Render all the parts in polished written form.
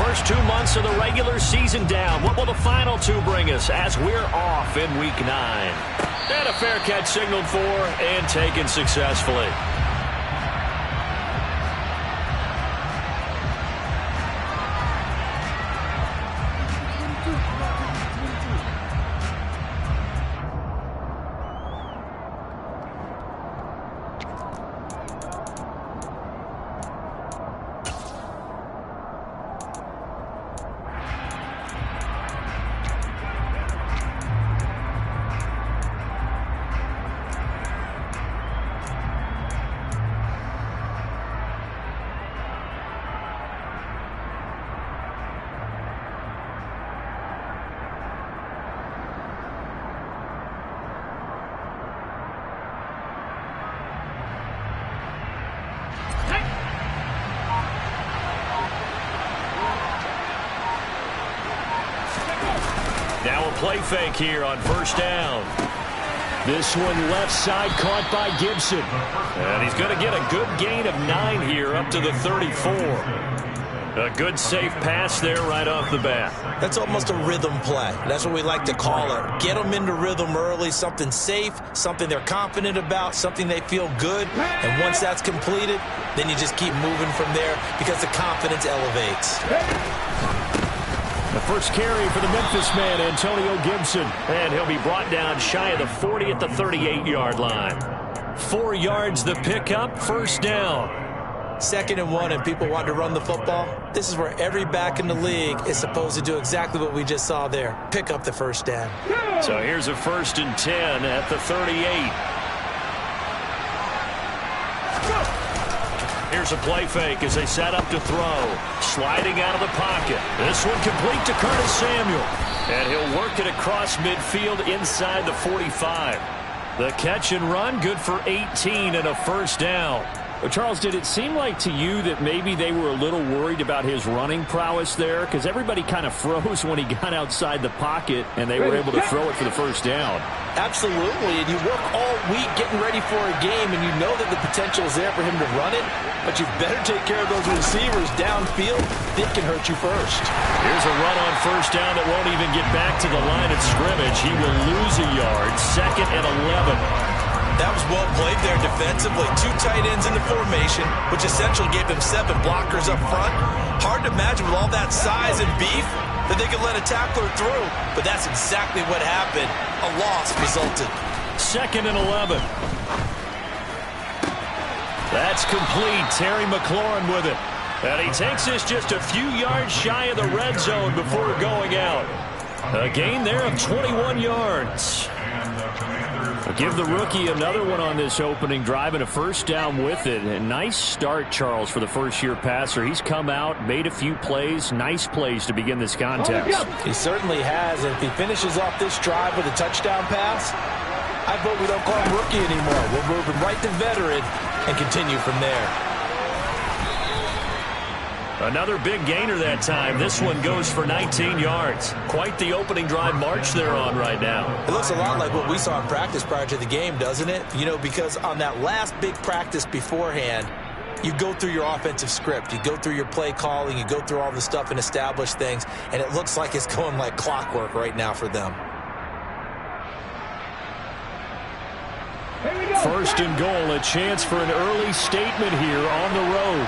First 2 months of the regular season down. What will the final two bring us as we're off in Week 9? And a fair catch signaled for and taken successfully. Now a play fake here on first down. This one left side caught by Gibson. And he's going to get a good gain of 9 here up to the 34. A good safe pass there right off the bat. That's almost a rhythm play. That's what we like to call it. Get them into rhythm early, something safe, something they're confident about, something they feel good. And once that's completed, then you just keep moving from there because the confidence elevates. The first carry for the Memphis man, Antonio Gibson. And he'll be brought down shy of the 40 at the 38-yard line. 4 yards the pickup, first down. 2nd and 1 and people want to run the football. This is where every back in the league is supposed to do exactly what we just saw there. Pick up the first down. So here's a 1st and 10 at the 38. Here's a play fake as they set up to throw. Sliding out of the pocket. This one complete to Curtis Samuel. And he'll work it across midfield inside the 45. The catch and run good for 18 and a first down. Well, Charles, did it seem like to you that maybe they were a little worried about his running prowess there? Because everybody kind of froze when he got outside the pocket, and they were able to throw it for the first down. Absolutely, and you work all week getting ready for a game, and you know that the potential is there for him to run it, but you better take care of those receivers downfield. They can hurt you first. Here's a run on first down that won't even get back to the line of scrimmage. He will lose a yard, 2nd and 11. That was well played there defensively. 2 tight ends in the formation, which essentially gave them 7 blockers up front. Hard to imagine with all that size and beef that they could let a tackler through, but that's exactly what happened. A loss resulted. 2nd and 11. That's complete. Terry McLaurin with it. And he takes this just a few yards shy of the red zone before going out. A gain there of 21 yards. Give the rookie another one on this opening drive and a first down with it. A nice start, Charles, for the first-year passer. He's come out, made a few plays, nice plays to begin this contest. He certainly has, and if he finishes off this drive with a touchdown pass, I vote we don't call him rookie anymore. We'll move him right to veteran and continue from there. Another big gainer that time. This one goes for 19 yards. Quite the opening drive march they're on right now. It looks a lot like what we saw in practice prior to the game, doesn't it? You know, because on that last big practice beforehand, you go through your offensive script. You go through your play calling. You go through all the stuff and establish things. And it looks like it's going like clockwork right now for them. 1st and goal. A chance for an early statement here on the road.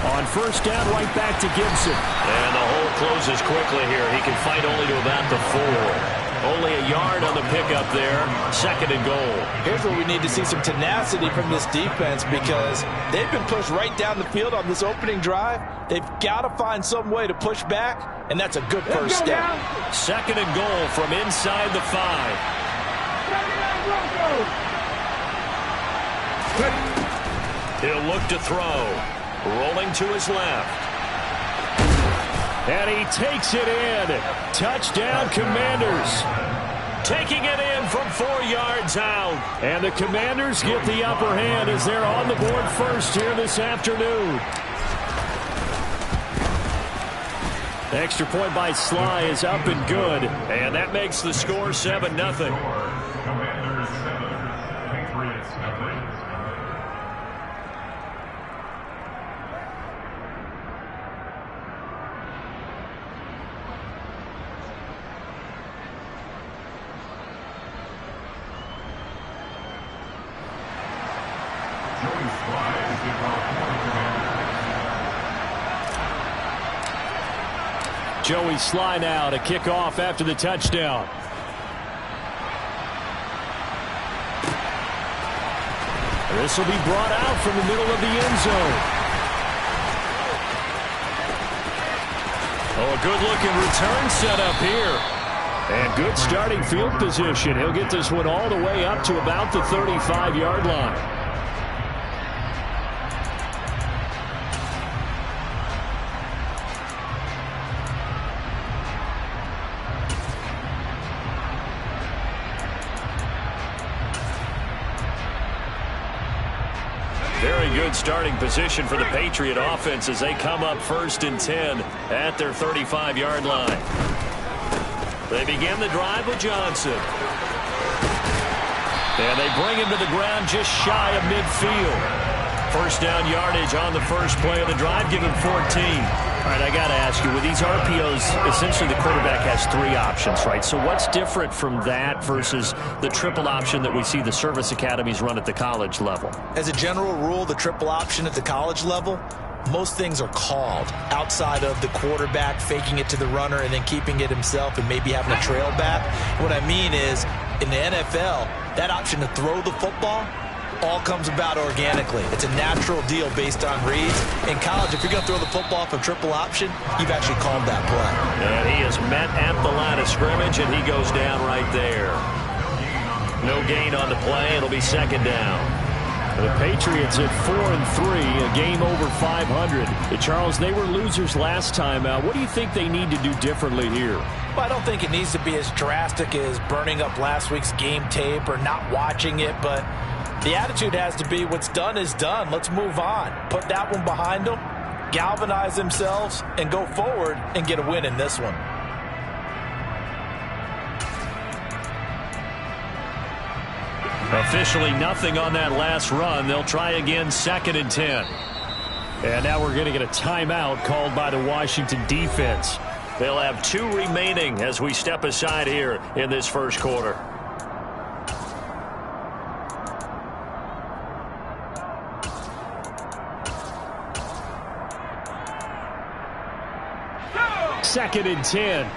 On first down, right back to Gibson. And the hole closes quickly here. He can fight only to about the 4. Only a yard on the pickup there. 2nd and goal. Here's where we need to see some tenacity from this defense because they've been pushed right down the field on this opening drive. They've got to find some way to push back, and that's a good first step. 2nd and goal from inside the 5. He'll look to throw. Rolling to his left. And he takes it in. Touchdown, Commanders. Taking it in from 4 yards out. And the Commanders get the upper hand as they're on the board first here this afternoon. Extra point by Sly is up and good. And that makes the score 7-0. Joey Sly now to kick off after the touchdown. This will be brought out from the middle of the end zone. Oh, a good-looking return set up here. And good starting field position. He'll get this one all the way up to about the 35-yard line. Very good starting position for the Patriot offense as they come up 1st and 10 at their 35-yard line. They begin the drive with Johnson. And they bring him to the ground just shy of midfield. First down yardage on the first play of the drive, give him 14. All right, I got to ask you, with these RPOs, essentially the quarterback has 3 options, right? So what's different from that versus the triple option that we see the service academies run at the college level? As a general rule, the triple option at the college level, most things are called outside of the quarterback faking it to the runner and then keeping it himself and maybe having a trail back. What I mean is, in the NFL, that option to throw the football all comes about organically. It's a natural deal based on reads. In college, if you're going to throw the football for triple option, you've actually called that play. And he is met at the line of scrimmage, and he goes down right there. No gain on the play. It'll be 2nd down. The Patriots at 4-3, a game over 500. Charles, they were losers last time out. What do you think they need to do differently here? Well, I don't think it needs to be as drastic as burning up last week's game tape or not watching it, but the attitude has to be what's done is done. Let's move on. Put that one behind them, galvanize themselves, and go forward and get a win in this one. Officially nothing on that last run. They'll try again, 2nd and 10. And now we're going to get a timeout called by the Washington defense. They'll have 2 remaining as we step aside here in this first quarter. Second and 10.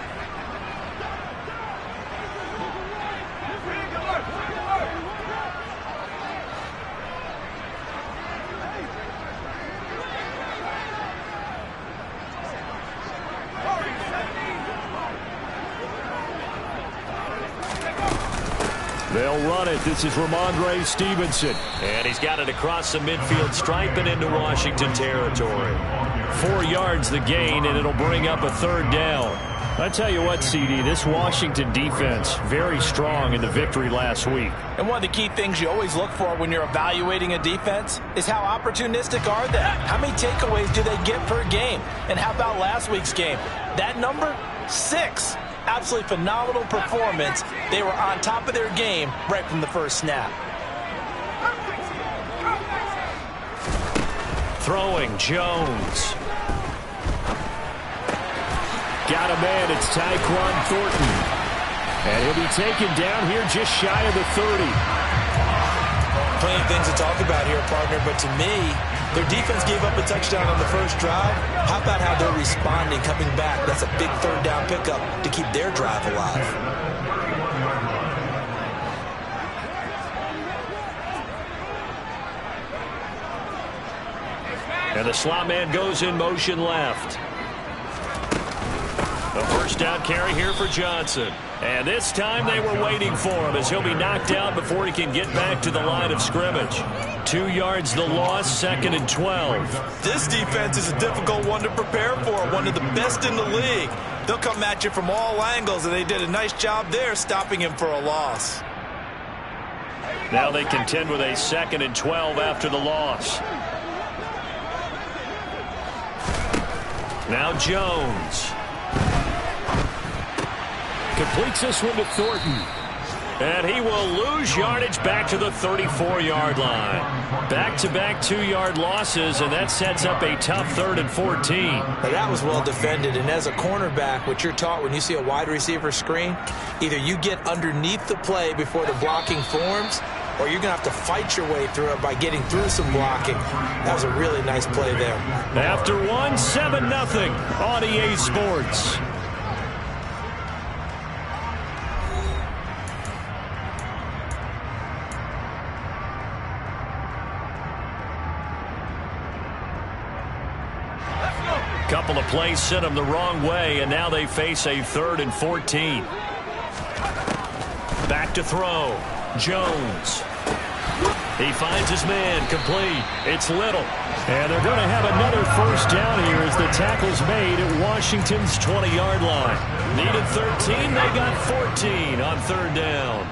They'll run it. This is Ramondre Stevenson. And he's got it across the midfield stripe and into Washington territory. 4 yards the gain, and it'll bring up a 3rd down. I tell you what, CD, this Washington defense, very strong in the victory last week. And one of the key things you always look for when you're evaluating a defense is how opportunistic are they? How many takeaways do they get per game? And how about last week's game? That number, 6. Absolutely phenomenal performance. They were on top of their game right from the first snap. Throwing Jones. Got a man. It's Tyquan Thornton. And he'll be taken down here just shy of the 30. Plenty of things to talk about here, partner, but to me, their defense gave up a touchdown on the first drive. How about how they're responding, coming back? That's a big 3rd down pickup to keep their drive alive. And the slot man goes in motion left. A first down carry here for Johnson. And this time they were waiting for him as he'll be knocked out before he can get back to the line of scrimmage. 2 yards the loss, 2nd and 12. This defense is a difficult one to prepare for, one of the best in the league. They'll come at you from all angles, and they did a nice job there stopping him for a loss. Now they contend with a 2nd and 12 after the loss. Now Jones. Completes this one to Thornton. And he will lose yardage back to the 34-yard line. Back-to-back 2-yard losses, and that sets up a tough 3rd and 14. Now that was well defended, and as a cornerback, what you're taught when you see a wide receiver screen, either you get underneath the play before the blocking forms, or you're going to have to fight your way through it by getting through some blocking. That was a really nice play there. After 7-0 on EA Sports. Couple of plays sent them the wrong way, and now they face a 3rd and 14. Back to throw. Jones. He finds his man. Complete. It's Little. And they're going to have another first down here as the tackle's made at Washington's 20-yard line. Needed 13. They got 14 on 3rd down.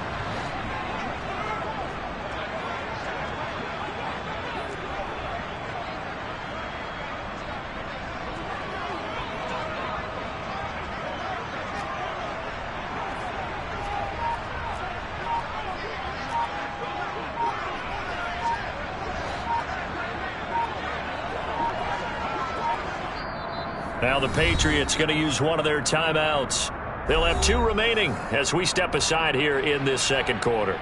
Now the Patriots going to use one of their timeouts. They'll have 2 remaining as we step aside here in this second quarter.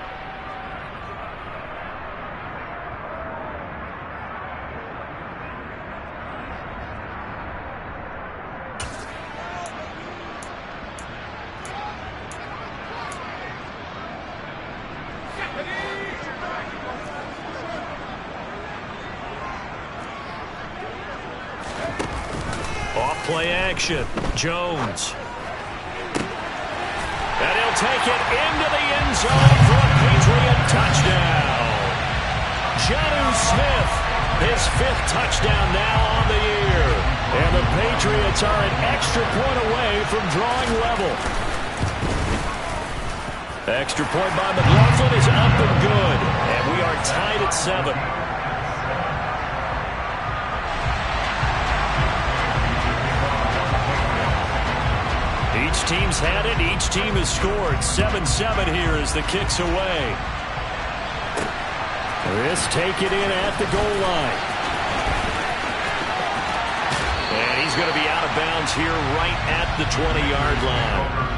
Play action. Jones. And he'll take it into the end zone for a Patriot touchdown. Jonnu Smith, his 5th touchdown now on the year. And the Patriots are an extra point away from drawing level. Extra point by McLaughlin is up and good. And we are tied at 7. Each team's had it. Each team has scored. 7-7 here as the kick's away. This take it in at the goal line. And he's going to be out of bounds here right at the 20-yard line.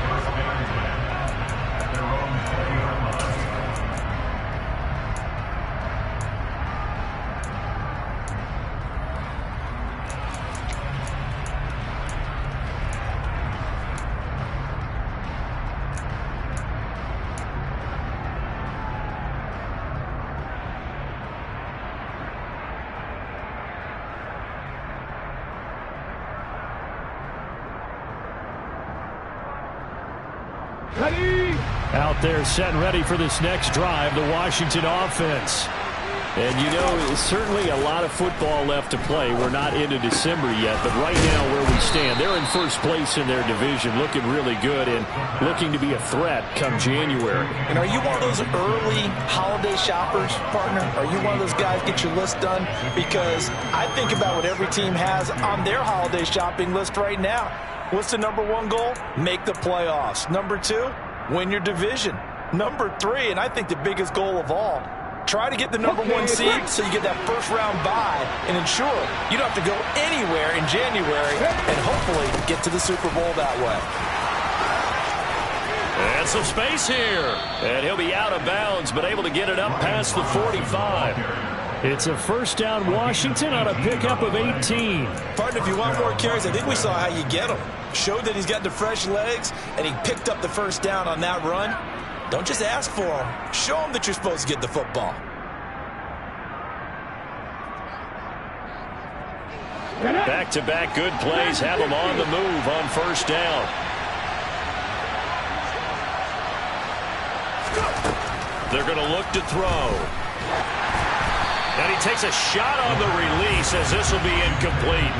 Out there set and ready for this next drive, the Washington offense. And, you know, certainly a lot of football left to play. We're not into December yet, but right now where we stand, they're in first place in their division, looking really good and looking to be a threat come January. And are you one of those early holiday shoppers, partner? Are you one of those guys get your list done? Because I think about what every team has on their holiday shopping list right now. What's the #1 goal? Make the playoffs. #2, win your division. #3, and I think the biggest goal of all, try to get the #1 seed so you get that first-round bye and ensure you don't have to go anywhere in January and hopefully get to the Super Bowl that way. And some space here. And he'll be out of bounds, but able to get it up past the 45. It's a first down Washington on a pickup of 18. Partner, if you want more carries, I think we saw how you get them. Showed that he's got the fresh legs, and he picked up the first down on that run. Don't just ask for them. Show them that you're supposed to get the football. Back-to-back good plays have them on the move on first down. They're going to look to throw. And he takes a shot on the release as this will be incomplete.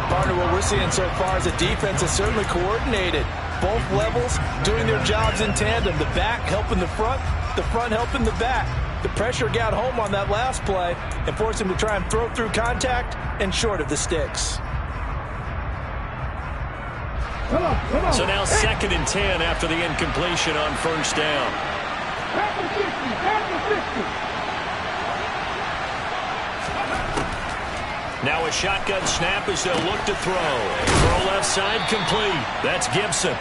Partner, what we're seeing so far is the defense is certainly coordinated. Both levels doing their jobs in tandem. The back helping the front helping the back. The pressure got home on that last play and forced him to try and throw through contact and short of the sticks. So now 2nd and 10 after the incompletion on first down. Now a shotgun snap as they'll look to throw. Throw left side complete. That's Gibson.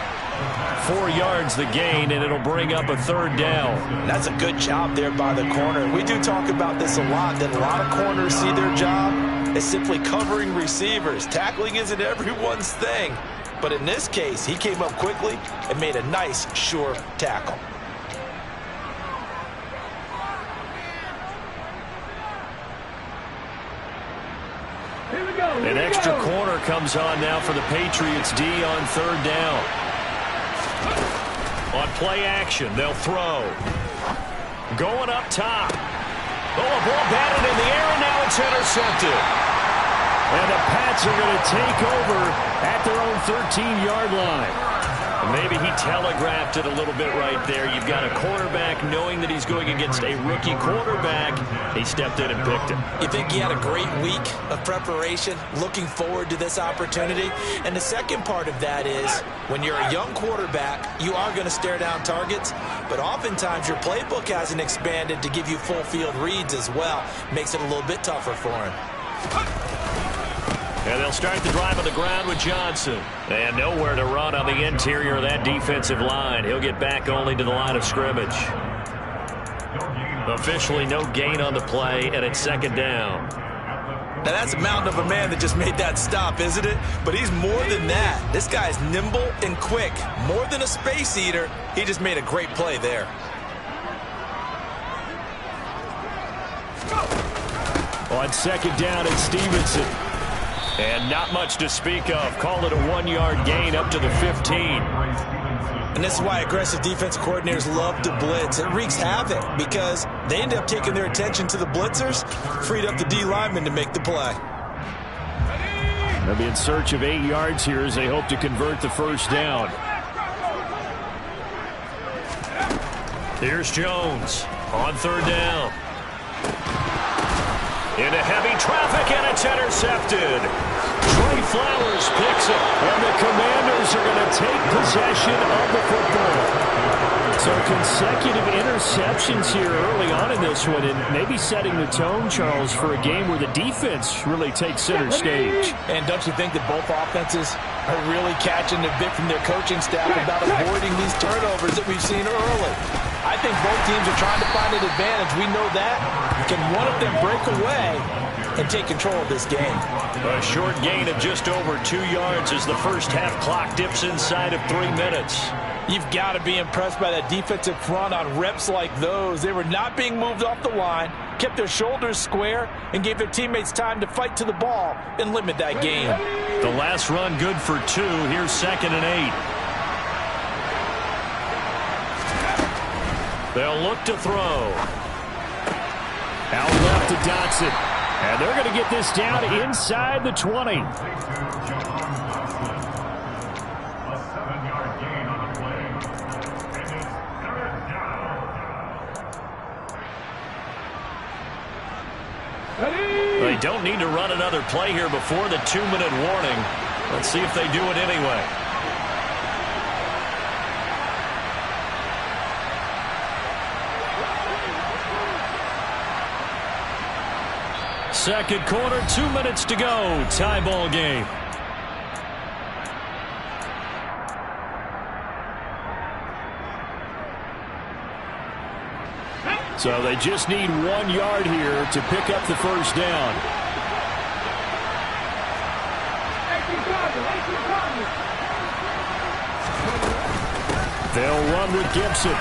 4 yards the gain, and it'll bring up a 3rd down. That's a good job there by the corner. We do talk about this a lot, that a lot of corners see their job as simply covering receivers. Tackling isn't everyone's thing. But in this case, he came up quickly and made a nice, sure tackle. An extra corner comes on now for the Patriots D on 3rd down. On play action, they'll throw. Going up top. Oh, a ball batted in the air, and now it's intercepted. And the Pats are going to take over at their own 13-yard line. Maybe he telegraphed it a little bit right there. You've got a quarterback knowing that he's going against a rookie quarterback. He stepped in and picked him. You think he had a great week of preparation, looking forward to this opportunity? And the second part of that is, when you're a young quarterback, you are going to stare down targets, but oftentimes your playbook hasn't expanded to give you full field reads as well. Makes it a little bit tougher for him. And they'll start the drive on the ground with Johnson. And nowhere to run on the interior of that defensive line. He'll get back only to the line of scrimmage. Officially no gain on the play, and it's 2nd down. Now that's a mountain of a man that just made that stop, isn't it? But he's more than that. This guy's nimble and quick. More than a space eater, he just made a great play there. On 2nd down, it's Stevenson. And not much to speak of. Call it a 1-yard gain up to the 15. And this is why aggressive defense coordinators love to blitz. It wreaks havoc because they end up taking their attention to the blitzers, freed up the D lineman to make the play. They'll be in search of 8 yards here as they hope to convert the 1st down. Here's Jones on 3rd down. Into heavy traffic, and it's intercepted. Trey Flowers picks it, and the Commanders are going to take possession of the football. So consecutive interceptions here early on in this one, and maybe setting the tone, Charles, for a game where the defense really takes center stage. And don't you think that both offenses are really catching the bit from their coaching staff about avoiding these turnovers that we've seen early? I think both teams are trying to find an advantage. We know that. Can one of them break away and take control of this game? A short gain of just over 2 yards as the first half clock dips inside of 3 minutes. You've got to be impressed by that defensive front on reps like those. They were not being moved off the line, kept their shoulders square, and gave their teammates time to fight to the ball and limit that gain. The last run good for 2. Here's 2nd and 8. They'll look to throw. Out left to Dotson. And they're going to get this down inside the 20. They don't need to run another play here before the 2-minute warning. Let's see if they do it anyway. Second quarter, 2 minutes to go. Tie ball game. So they just need 1 yard here to pick up the 1st down. They'll run with Gibson.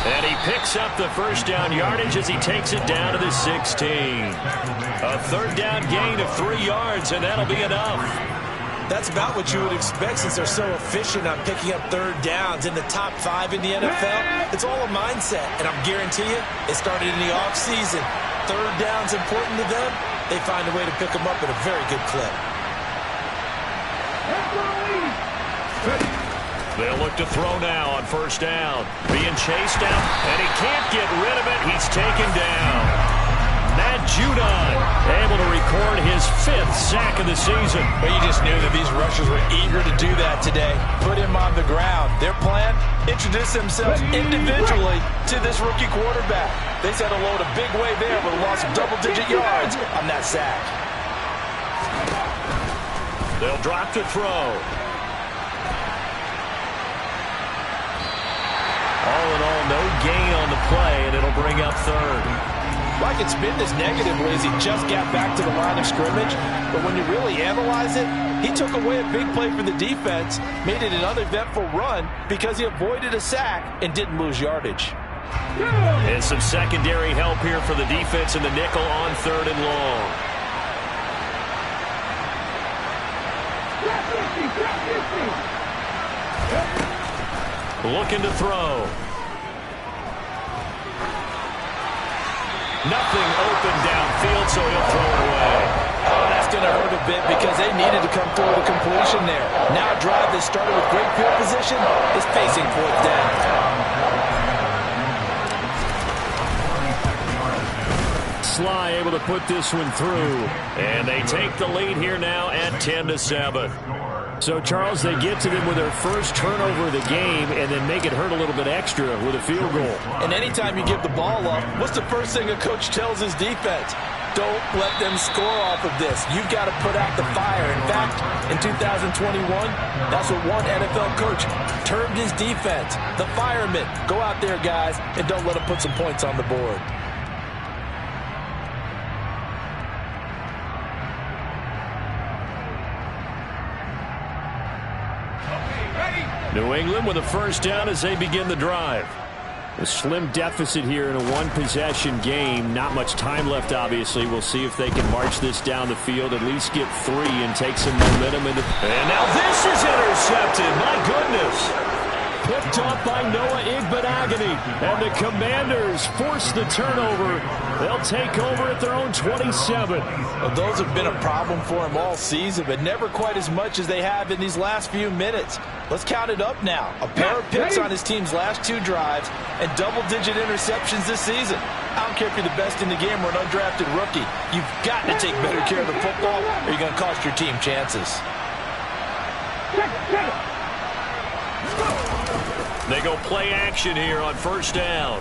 And he picks up the 1st down yardage as he takes it down to the 16. A 3rd down gain of 3 yards, and that'll be enough. That's about what you would expect since they're so efficient on picking up 3rd downs in the top 5 in the NFL. It's all a mindset, and I guarantee you, it started in the offseason. 3rd down's important to them. They find a way to pick them up at a very good clip. They'll look to throw now on 1st down. Being chased out, and he can't get rid of it. He's taken down. Matt Judon able to record his 5th sack of the season. But you just knew that these rushers were eager to do that today. Put him on the ground. Their plan, introduce themselves individually to this rookie quarterback. They said hello to Big Way there with a loss of double-digit yards on that sack. They'll drop to throw. All in all, no gain on the play, and it'll bring up third. Well, I could spin this negatively as he just got back to the line of scrimmage, but when you really analyze it, he took away a big play for the defense, made it an uneventful run because he avoided a sack and didn't lose yardage. And some secondary help here for the defense in the nickel on third and long. Looking to throw. Nothing open downfield, so he'll throw it away. Oh, that's going to hurt a bit because they needed to come through with a completion there. Now a drive that started with great field position is facing fourth down. Sly able to put this one through. And they take the lead here now at 10-7. So, Charles, they get to them with their first turnover of the game and then make it hurt a little bit extra with a field goal. And anytime you give the ball up, what's the first thing a coach tells his defense? Don't let them score off of this. You've got to put out the fire. In fact, in 2021, that's what one NFL coach termed his defense. The firemen. Go out there, guys, and don't let them put some points on the board. New England with a first down as they begin the drive. A slim deficit here in a one-possession game. Not much time left, obviously. We'll see if they can march this down the field, at least get 3 and take some momentum into. And now this is intercepted. My goodness. Picked off by Noah Igbenogany. And the Commanders force the turnover. They'll take over at their own 27. Well, those have been a problem for him all season, but never quite as much as they have in these last few minutes. Let's count it up now. A pair of picks on his team's last 2 drives and double-digit interceptions this season. I don't care if you're the best in the game or an undrafted rookie. You've got to take better care of the football or you're going to cost your team chances. They go play action here on first down.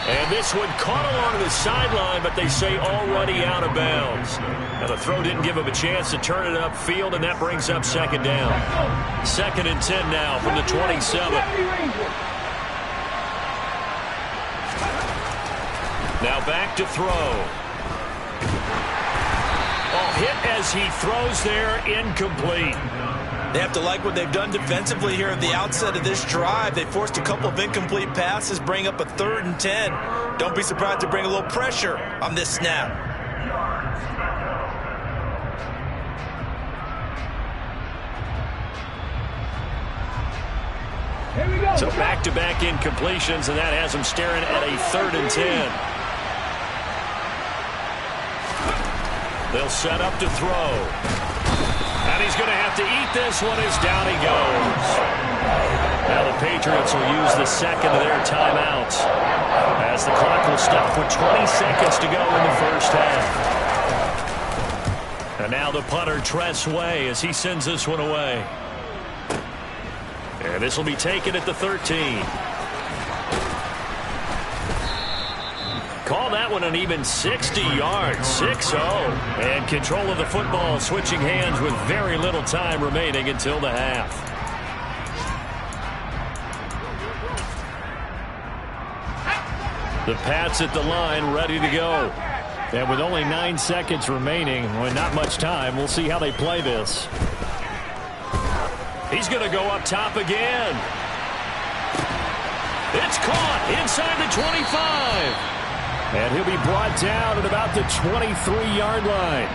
And this one caught along the sideline, but they say already out of bounds. Now the throw didn't give him a chance to turn it upfield, and that brings up second down. 2nd and 10 now from the 27. Now back to throw. Oh, hit as he throws there, incomplete. They have to like what they've done defensively here at the outset of this drive. They forced a couple of incomplete passes, bring up a 3rd and 10. Don't be surprised to bring a little pressure on this snap. So back-to-back incompletions, and that has them staring at a 3rd and 10. They'll set up to throw. And he's going to have to eat this one as down he goes. Now the Patriots will use the second of their timeouts as the clock will stop with 20 seconds to go in the first half. And now the punter, Tress Way, as he sends this one away. And this will be taken at the 13. Call that one an even 60 yards, 6-0. And control of the football switching hands with very little time remaining until the half. The Pats at the line ready to go. And with only 9 seconds remaining, with not much time, we'll see how they play this. He's going to go up top again. It's caught inside the 25. And he'll be brought down at about the 23-yard line.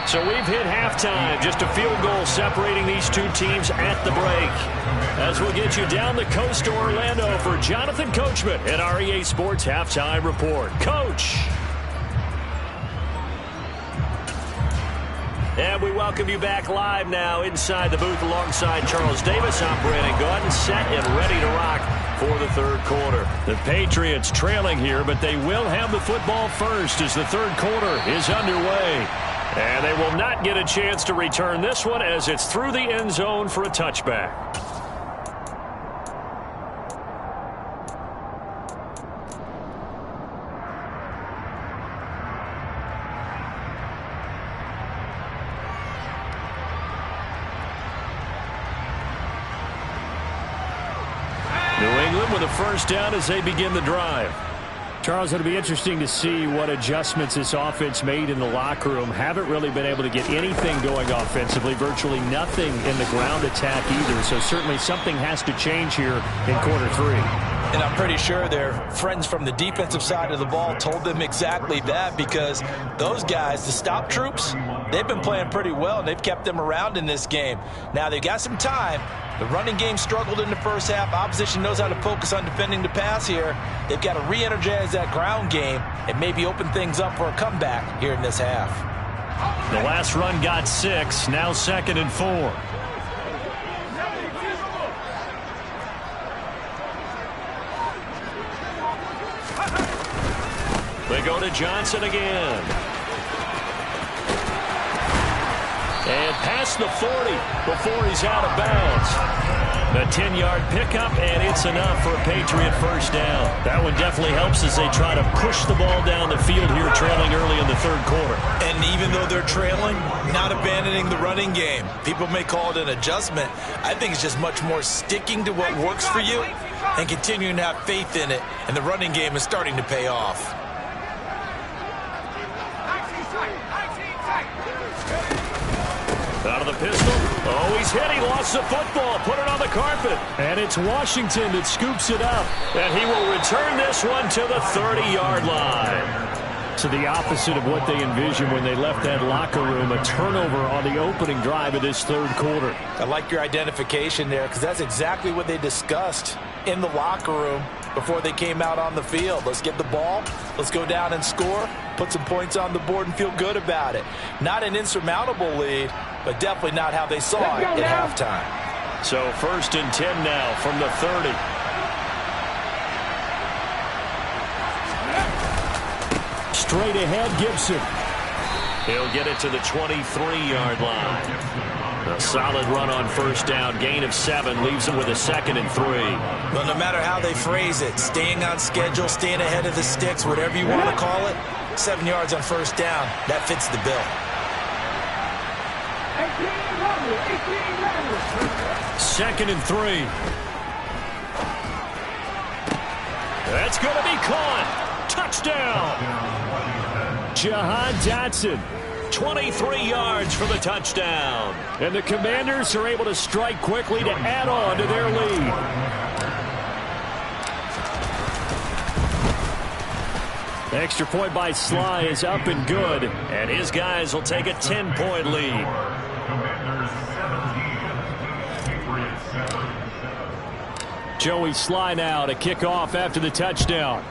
So we've hit halftime. Just a field goal separating these two teams at the break. As we'll get you down the coast to Orlando for Jonathan Coachman at our EA Sports Halftime Report. Coach. And we welcome you back live now inside the booth alongside Charles Davis. I'm Brandon Gaudin, set and ready to rock for the third quarter. The Patriots trailing here, but they will have the football first as the third quarter is underway. And they will not get a chance to return this one as it's through the end zone for a touchback. them with a first down as they begin the drive. Charles, it'll be interesting to see what adjustments this offense made in the locker room. Haven't really been able to get anything going offensively, virtually nothing in the ground attack either. So certainly something has to change here in quarter three. And I'm pretty sure their friends from the defensive side of the ball told them exactly that, because those guys, the stop troops, they've been playing pretty well, and they've kept them around in this game. Now, they've got some time. The running game struggled in the first half. Opposition knows how to focus on defending the pass here. They've got to re-energize that ground game and maybe open things up for a comeback here in this half. The last run got 6, now 2nd and 4. They go to Johnson again. And past the 40 before he's out of bounds. A 10-yard pickup, and it's enough for a Patriot first down. That one definitely helps as they try to push the ball down the field here, trailing early in the third quarter. And even though they're trailing, not abandoning the running game. People may call it an adjustment. I think it's just much more sticking to what works for you and continuing to have faith in it. And the running game is starting to pay off. Out of the pistol. Oh, he's hit. He lost the football. Put it on the carpet. And it's Washington that scoops it up. And he will return this one to the 30-yard line. To the opposite of what they envisioned when they left that locker room. A turnover on the opening drive of this third quarter. I like your identification there, because that's exactly what they discussed in the locker room before they came out on the field. Let's get the ball. Let's go down and score. Put some points on the board and feel good about it. Not an insurmountable lead, but definitely not how they saw it at halftime. So 1st and 10 now from the 30. Straight ahead, Gibson. He'll get it to the 23-yard line. A solid run on first down. Gain of 7 leaves him with a 2nd and 3. Well, no matter how they phrase it, staying on schedule, staying ahead of the sticks, whatever you want to call it, 7 yards on first down, that fits the bill. 2nd and 3. That's going to be caught. Touchdown. Jahan Dotson. 23 yards for the touchdown. And the Commanders are able to strike quickly to add on to their lead. The extra point by Sly is up and good. And his guys will take a 10-point lead. Joey Sly now to kick off after the touchdown.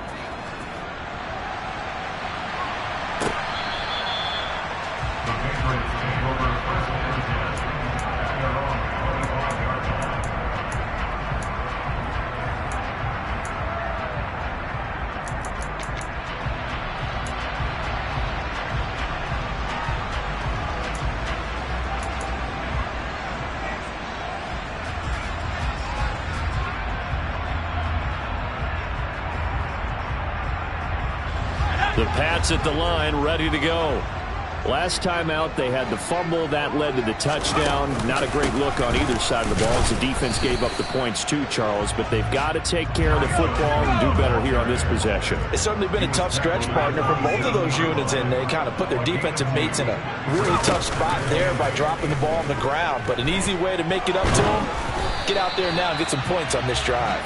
The Pats at the line, ready to go. Last time out, they had the fumble. That led to the touchdown. Not a great look on either side of the ball as the defense gave up the points too, Charles. But they've got to take care of the football and do better here on this possession. It's certainly been a tough stretch, partner, for both of those units, and they kind of put their defensive mates in a really tough spot there by dropping the ball on the ground. But an easy way to make it up to them, get out there now and get some points on this drive.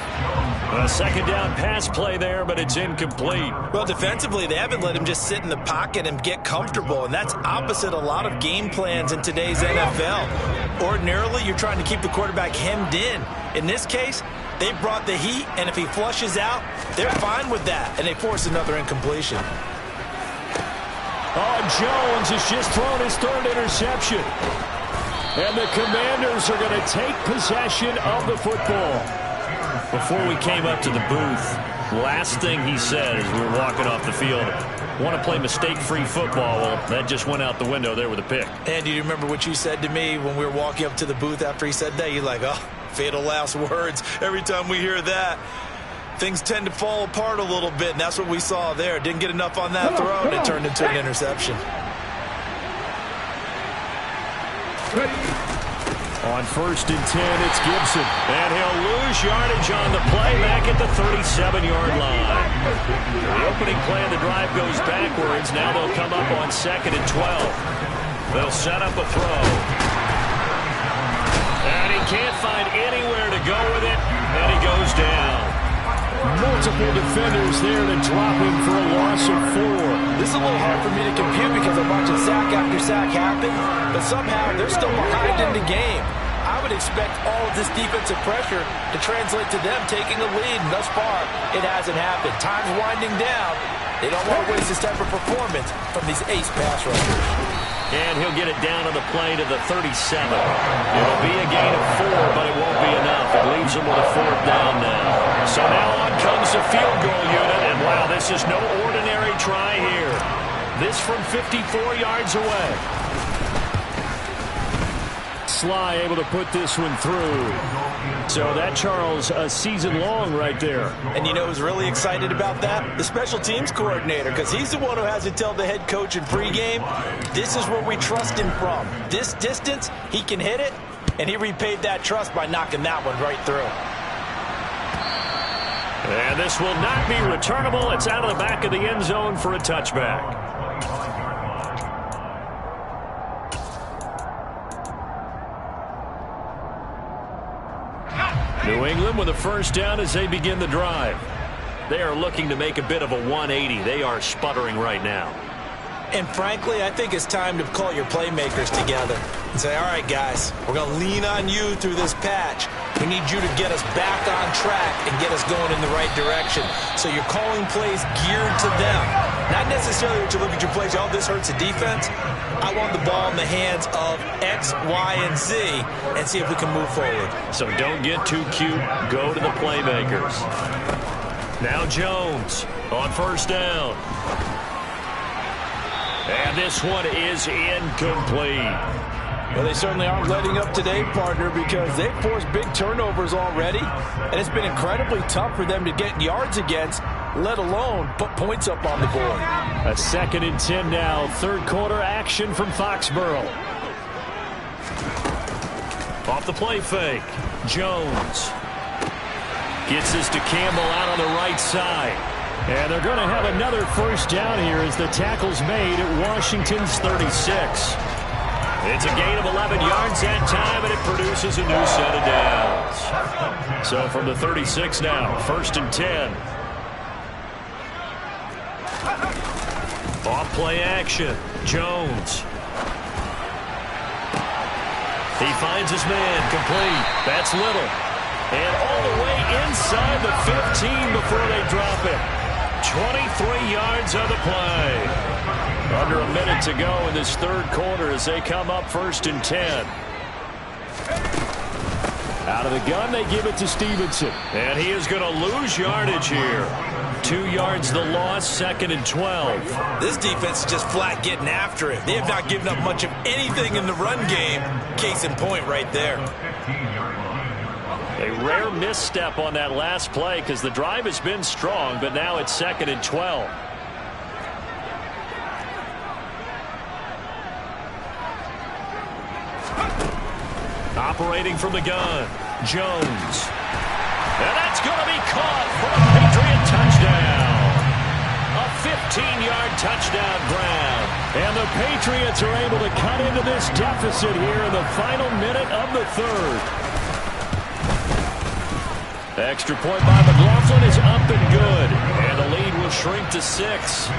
A 2nd down pass play there, but it's incomplete. Well, defensively, they haven't let him just sit in the pocket and get comfortable, and that's opposite a lot of game plans in today's NFL. Ordinarily, you're trying to keep the quarterback hemmed in. In this case, they brought the heat, and if he flushes out, they're fine with that, and they force another incompletion. Oh, Jones has just thrown his 3rd interception. And the Commanders are going to take possession of the football. Before we came up to the booth, last thing he said as we were walking off the field, want to play mistake-free football. Well, that just went out the window there with a pick. And do you remember what you said to me when we were walking up to the booth after he said that? You're like, oh, fatal last words. Every time we hear that, things tend to fall apart a little bit, and that's what we saw there. Didn't get enough on that throw, and it turned into an interception. On 1st and 10, it's Gibson. And he'll lose yardage on the play back at the 37-yard line. The opening play of the drive goes backwards. Now they'll come up on 2nd and 12. They'll set up a throw. And he can't find anywhere to go with it. And he goes down. Multiple defenders there to drop him for a loss of 4. This is a little hard for me to compute because I'm watching sack after sack happen, but somehow they're still behind in the game. I would expect all of this defensive pressure to translate to them taking a lead, and thus far, it hasn't happened. Time's winding down. They don't want to waste this type of performance from these ace pass rushers. And he'll get it down on the play to the 37. It'll be a gain of 4, but it won't be enough. It leaves him with a 4th down now. So now on comes the field goal unit, and wow, this is no ordinary try here. This from 54 yards away. Sly able to put this one through. So that, Charles, a season long right there. And you know who's really excited about that? The special teams coordinator, because he's the one who has to tell the head coach in pregame, this is where we trust him from. This distance, he can hit it, and he repaid that trust by knocking that one right through. And this will not be returnable. It's out of the back of the end zone for a touchback. New England with a 1st down as they begin the drive. They are looking to make a bit of a 180. They are sputtering right now. And frankly, I think it's time to call your playmakers together and say, all right, guys, we're going to lean on you through this patch. We need you to get us back on track and get us going in the right direction. So you're calling plays geared to them. Not necessarily that you look at your plays, oh, this hurts the defense. I want the ball in the hands of X, Y, and Z and see if we can move forward. So don't get too cute. Go to the playmakers. Now Jones on 1st down. And this one is incomplete. Well, they certainly aren't letting up today, partner, because they've forced big turnovers already, and it's been incredibly tough for them to get yards against, let alone put points up on the board. A 2nd and 10 now. 3rd quarter action from Foxborough. Off the play fake. Jones gets this to Campbell out on the right side. And they're going to have another 1st down here as the tackle's made at Washington's 36. It's a gain of 11 yards that time, and it produces a new set of downs. So from the 36 now, 1st and 10. Off play action. Jones. He finds his man. Complete. That's Little. And all the way inside the 15 before they drop it. 23 yards on the play. Under a minute to go in this 3rd quarter as they come up 1st and 10. Out of the gun, they give it to Stevenson. And he is going to lose yardage here. 2 yards the loss, 2nd and 12. This defense is just flat getting after it. They have not given up much of anything in the run game. Case in point right there. A rare misstep on that last play because the drive has been strong, but now it's 2nd and 12. Operating from the gun, Jones. And that's going to be caught for a Patriot touchdown. A 15-yard touchdown grab. And the Patriots are able to cut into this deficit here in the final minute of the 3rd. Extra point by McLaughlin is up and good. And the lead will shrink to 6.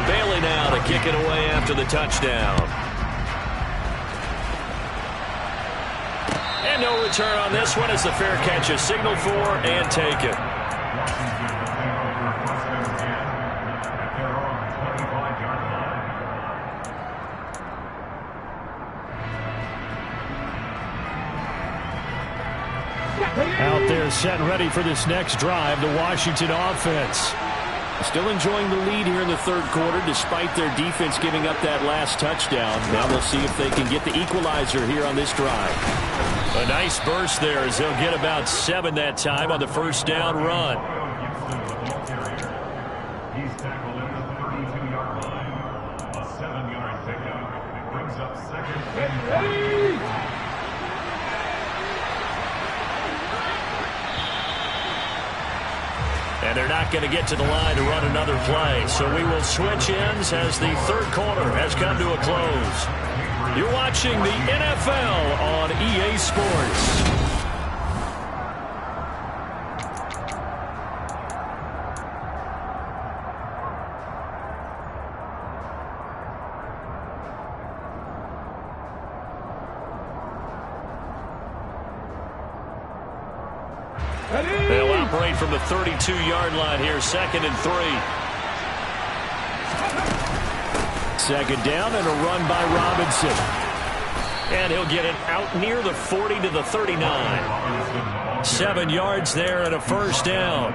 Bailey now to kick it away after the touchdown. And no return on this one as the fair catch is signaled for and taken. Out there set and ready for this next drive, the Washington offense. Still enjoying the lead here in the 3rd quarter despite their defense giving up that last touchdown. Now we'll see if they can get the equalizer here on this drive. A nice burst there as they'll get about 7 that time on the 1st down run. And they're not going to get to the line to run another play. So we will switch ends as the third quarter has come to a close. You're watching the NFL on EA Sports. They'll operate from the 32-yard line here, 2nd and 3. Second down and a run by Robinson. And he'll get it out near the 40 to the 39. 7 yards there and a first down.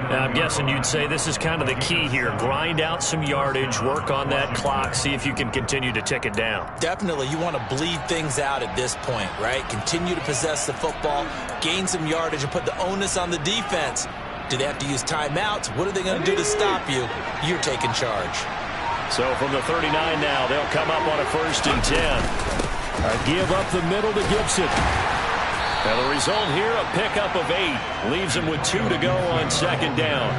Now, I'm guessing you'd say this is kind of the key here. Grind out some yardage, work on that clock, see if you can continue to tick it down. Definitely. You want to bleed things out at this point, right? Continue to possess the football, gain some yardage, and put the onus on the defense. Do they have to use timeouts? What are they going to do to stop you? You're taking charge. So from the 39 now, they'll come up on a 1st and 10. A give up the middle to Gibson. And the result here, a pickup of 8. Leaves him with 2 to go on 2nd down.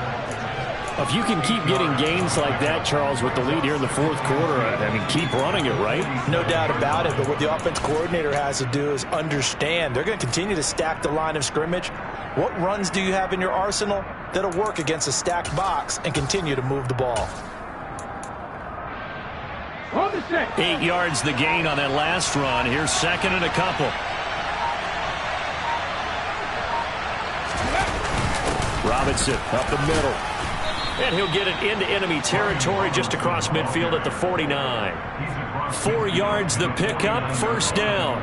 If you can keep getting gains like that, Charles, with the lead here in the 4th quarter, I mean, keep running it, right? No doubt about it, but what the offense coordinator has to do is understand. They're going to continue to stack the line of scrimmage. What runs do you have in your arsenal that'll work against a stacked box and continue to move the ball? 8 yards the gain on that last run. Here's 2nd and a couple. Robinson up the middle. And he'll get it into enemy territory just across midfield at the 49. 4 yards the pickup, 1st down.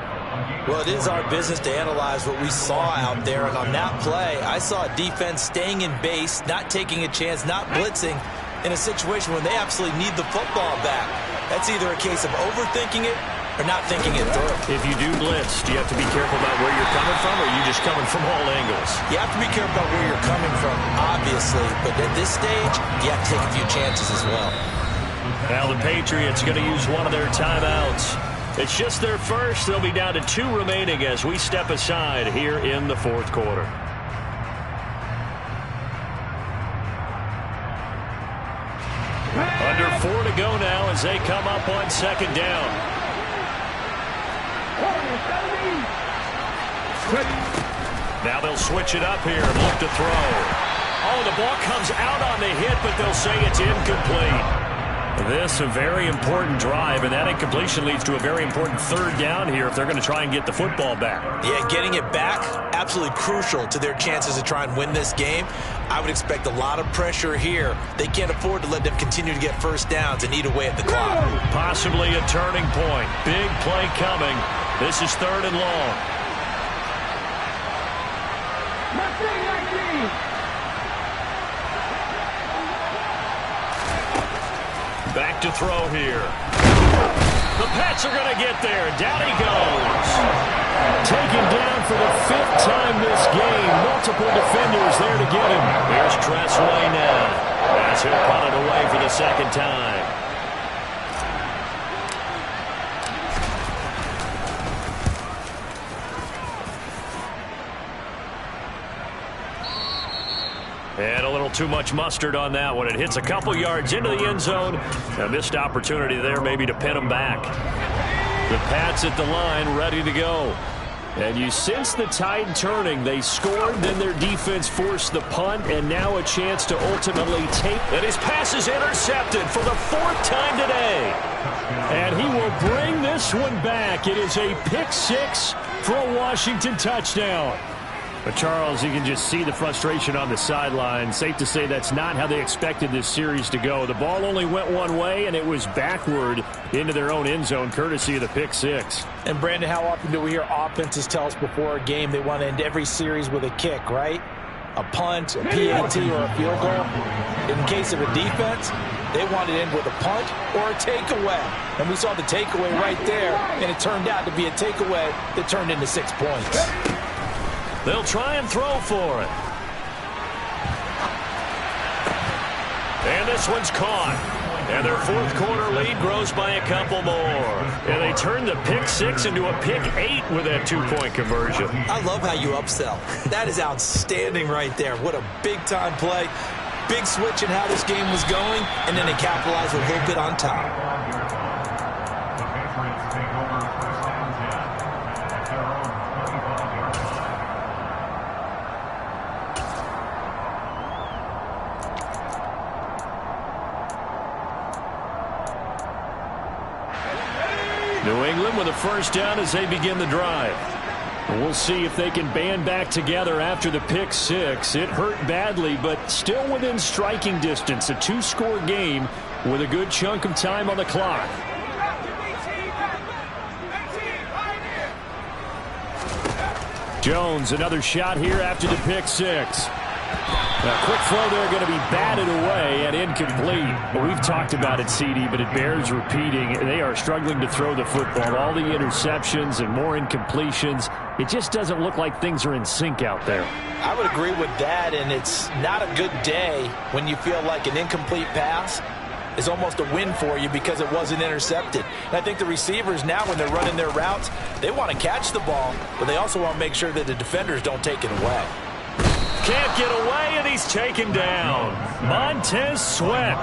Well, it is our business to analyze what we saw out there. And on that play, I saw a defense staying in base, not taking a chance, not blitzing in a situation when they absolutely need the football back. That's either a case of overthinking it or not thinking it through. If you do blitz, do you have to be careful about where you're coming from, or are you just coming from all angles? You have to be careful about where you're coming from, obviously. But at this stage, you have to take a few chances as well. Now the Patriots going to use one of their timeouts. It's just their first. They'll be down to 2 remaining as we step aside here in the 4th quarter. Under 4 to go now as they come up on 2nd down. Now they'll switch it up here and look to throw. Oh, the ball comes out on the hit, but they'll say it's incomplete. This a very important drive, and that incompletion leads to a very important 3rd down here if they're going to try and get the football back. Yeah, getting it back, absolutely crucial to their chances to try and win this game. I would expect a lot of pressure here. They can't afford to let them continue to get 1st downs and eat away at the clock. Possibly a turning point. Big play coming. This is 3rd and long. Back to throw here. The Pats are going to get there. Down he goes. Taken down for the 5th time this game. Multiple defenders there to get him. Here's Tressway now. As he'll punt it away for the 2nd time. And a little too much mustard on that one. It hits a couple yards into the end zone. A missed opportunity there maybe to pin them back. The Pats at the line ready to go. And you sense the tide turning. They scored, then their defense forced the punt, and now a chance to ultimately take. And his pass is intercepted for the 4th time today. And he will bring this one back. It is a pick-6 for a Washington touchdown. But, Charles, you can just see the frustration on the sideline. Safe to say that's not how they expected this series to go. The ball only went one way, and it was backward into their own end zone, courtesy of the pick-6. And, Brandon, how often do we hear offenses tell us before a game they want to end every series with a kick, right? A punt, a PAT, or a field goal. In case of a defense, they want to end with a punt or a takeaway. And we saw the takeaway right there, and it turned out to be a takeaway that turned into 6 points. They'll try and throw for it. And this one's caught. And their fourth quarter lead grows by a couple more. And they turn the pick 6 into a pick 8 with that 2-point conversion. I love how you upsell. That is outstanding right there. What a big-time play. Big switch in how this game was going, and then they capitalized with a little bit on top. New England with a first down as they begin the drive. We'll see if they can band back together after the pick 6. It hurt badly, but still within striking distance. A 2-score game with a good chunk of time on the clock. Jones, another shot here after the pick 6. A quick throw there going to be batted away and incomplete. But we've talked about it, CD, but it bears repeating. They are struggling to throw the football. All the interceptions and more incompletions. It just doesn't look like things are in sync out there. I would agree with that, and it's not a good day when you feel like an incomplete pass is almost a win for you because it wasn't intercepted. And I think the receivers now, when they're running their routes, they want to catch the ball, but they also want to make sure that the defenders don't take it away. Can't get away, and he's taken down. Montez Sweat.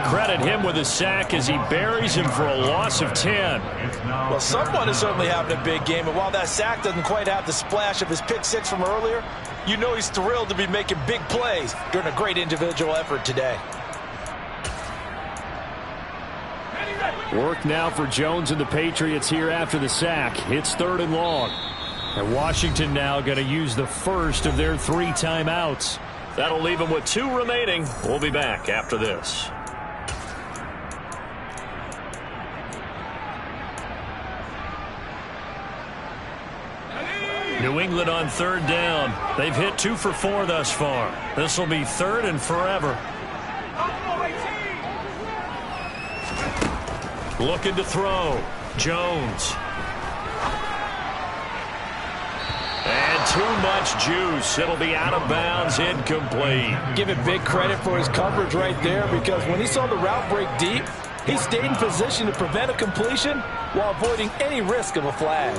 Credit him with a sack as he buries him for a loss of 10. Well, someone is certainly having a big game, and while that sack doesn't quite have the splash of his pick 6 from earlier, you know he's thrilled to be making big plays during a great individual effort today. Work now for Jones and the Patriots here after the sack. It's 3rd and long. And Washington now going to use the first of their 3 timeouts. That'll leave them with 2 remaining. We'll be back after this. New England on 3rd down. They've hit 2 for 4 thus far. This will be 3rd and forever. Looking to throw. Jones. And too much juice. It'll be out of bounds, incomplete. Give it big credit for his coverage right there, because when he saw the route break deep, he stayed in position to prevent a completion while avoiding any risk of a flag.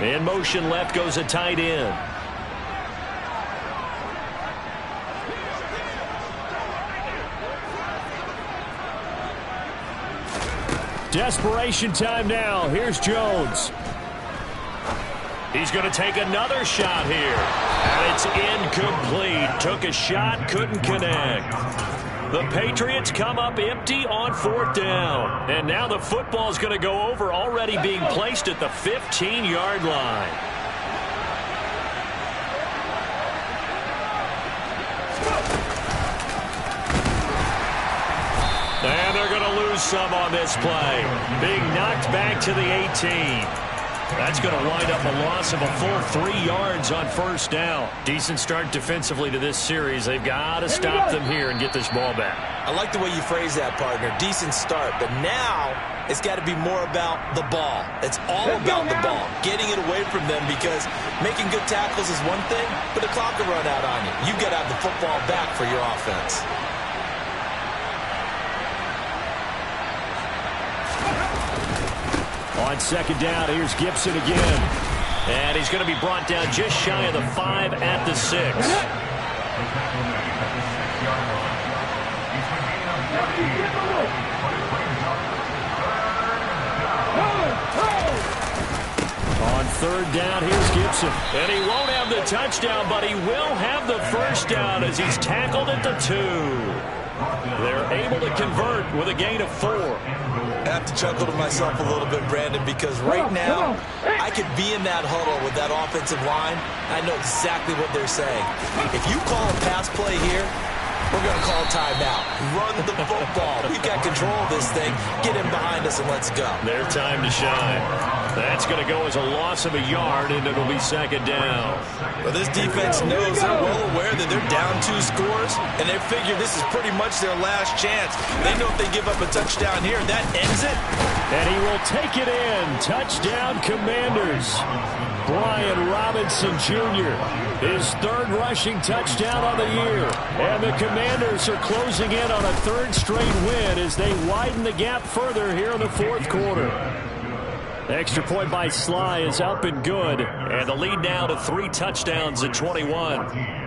In motion left goes a tight end. Desperation time now. Here's Jones. He's going to take another shot here. And it's incomplete. Took a shot, couldn't connect. The Patriots come up empty on 4th down. And now the football's going to go over, already being placed at the 15-yard line. And they're going to lose some on this play. Being knocked back to the 18. That's going to wind up a loss of a full 3 yards on 1st down. Decent start defensively to this series. They've got to stop them here and get this ball back. I like the way you phrase that, partner. Decent start. But now it's got to be more about the ball. It's all about the ball. Getting it away from them, because making good tackles is one thing, but the clock will run out on you. You've got to have the football back for your offense. On 2nd down, here's Gibson again. And he's going to be brought down just shy of the 5 at the 6. On 3rd down, here's Gibson. And he won't have the touchdown, but he will have the first down as he's tackled at the 2. They're able to convert with a gain of 4. I have to chuckle to myself a little bit, Brandon, because right now I could be in that huddle with that offensive line. I know exactly what they're saying. If you call a pass play here, we're going to call timeout. Run the football. We've got control of this thing. Get in behind us and let's go. Their time to shine. That's going to go as a loss of a yard, and it'll be 2nd down. Well, this defense knows, they're well aware that they're down 2 scores. yards, and they figure this is pretty much their last chance. They know if they give up a touchdown here, that ends it. And he will take it in. Touchdown, Commanders. Brian Robinson Jr., his third rushing touchdown on the year. And the Commanders are closing in on a third straight win as they widen the gap further here in the fourth quarter. Extra point by Sly is up and good. And the lead now to 3 touchdowns at 21.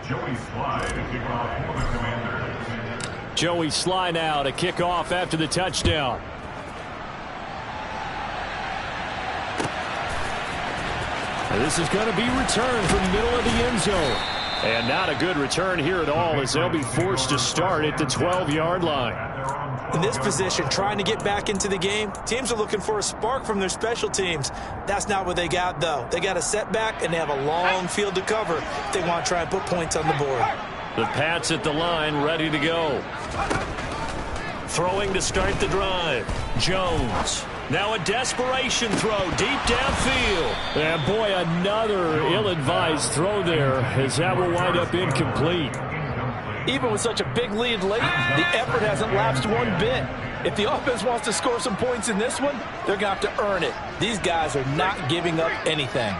Joey Sly to kick off for the Commanders. Joey Sly now to kick off after the touchdown. And this is going to be returned from the middle of the end zone. And not a good return here at all as they'll be forced to start at the 12-yard line. In this position, trying to get back into the game, teams are looking for a spark from their special teams. That's not what they got, though. They got a setback, and they have a long field to cover if they want to try and put points on the board. The Pats at the line, ready to go. Throwing to start the drive. Jones. Now a desperation throw deep downfield. And boy, another ill-advised throw there as that will wind up incomplete. Even with such a big lead late, the effort hasn't lapsed one bit. If the offense wants to score some points in this one, they're going to have to earn it. These guys are not giving up anything.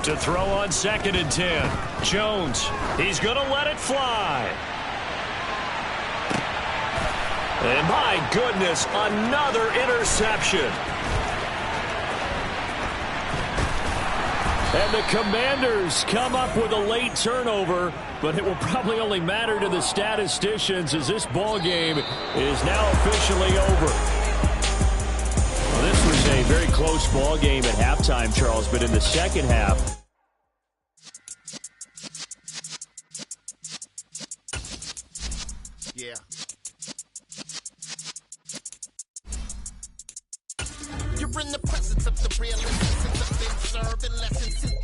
To throw on 2nd and 10. Jones, he's going to let it fly. And my goodness, another interception. And the Commanders come up with a late turnover, but it will probably only matter to the statisticians as this ball game is now officially over. Well, this was a very close ball game at halftime, Charles, but in the second half, yeah. You're in the presence of the real essence of been serving lessons since